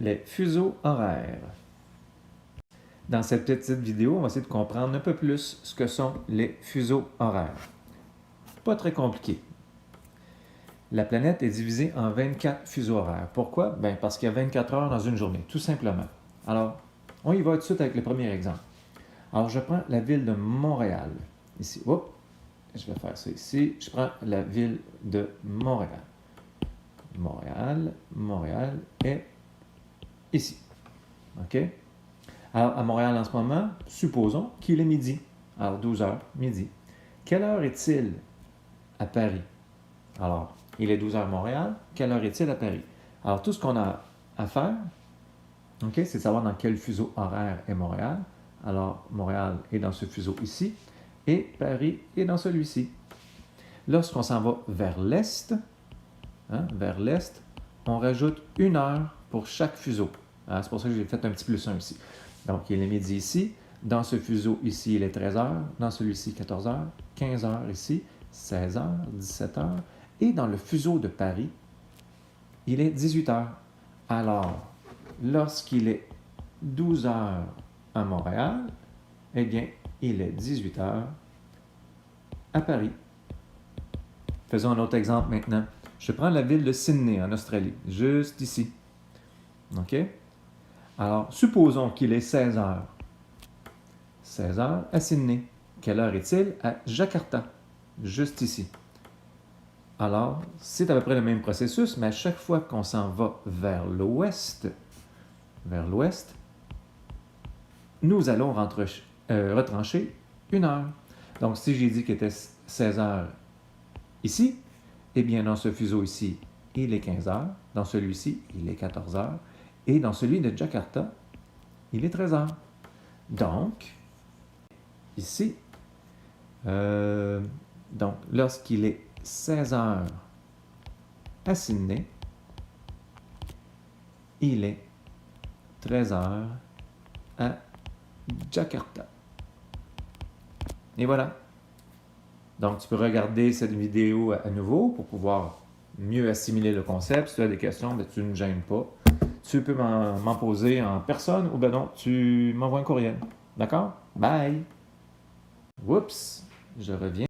les fuseaux horaires. Dans cette petite vidéo, on va essayer de comprendre un peu plus ce que sont les fuseaux horaires. Pas très compliqué. La planète est divisée en 24 fuseaux horaires. Pourquoi? Bien, parce qu'il y a 24 heures dans une journée, tout simplement. Alors, on y va tout de suite avec le premier exemple. Alors, je prends la ville de Montréal. Ici, oups, je vais faire ça ici. Je prends la ville de Montréal. Montréal est ici. OK? Alors, à Montréal en ce moment, supposons qu'il est midi. Alors, 12 heures, midi. Quelle heure est-il à Paris? Alors, il est 12 heures à Montréal. Quelle heure est-il à Paris? Alors, tout ce qu'on a à faire, OK, c'est de savoir dans quel fuseau horaire est Montréal. Alors, Montréal est dans ce fuseau ici et Paris est dans celui-ci. Lorsqu'on s'en va vers l'est, on rajoute 1 heure pour chaque fuseau. C'est pour ça que j'ai fait un petit plus 1 ici. Donc, il est midi ici. Dans ce fuseau ici, il est 13 heures. Dans celui-ci, 14 heures. 15 heures ici. 16 heures, 17 heures. Et dans le fuseau de Paris, il est 18 heures. Alors, lorsqu'il est 12 heures à Montréal, eh bien, il est 18 heures à Paris. Faisons un autre exemple maintenant. Je prends la ville de Sydney en Australie, juste ici. OK? Alors, supposons qu'il est 16 heures. 16 heures à Sydney. Quelle heure est-il à Jakarta? Juste ici. Alors, c'est à peu près le même processus, mais à chaque fois qu'on s'en va vers l'ouest, nous allons retrancher 1 heure. Donc, si j'ai dit qu'il était 16 heures ici, eh bien, dans ce fuseau ici, il est 15 heures. Dans celui-ci, il est 14 heures. Et dans celui de Jakarta, il est 13 heures. Donc, ici, lorsqu'il est 16 heures à Sydney, il est 13 heures à Jakarta. Et voilà. Donc, tu peux regarder cette vidéo à nouveau pour pouvoir mieux assimiler le concept. Si tu as des questions, bien, tu ne me gênes pas. Tu peux m'en poser en personne ou bien non, tu m'envoies un courriel. D'accord? Bye! Oups! Je reviens.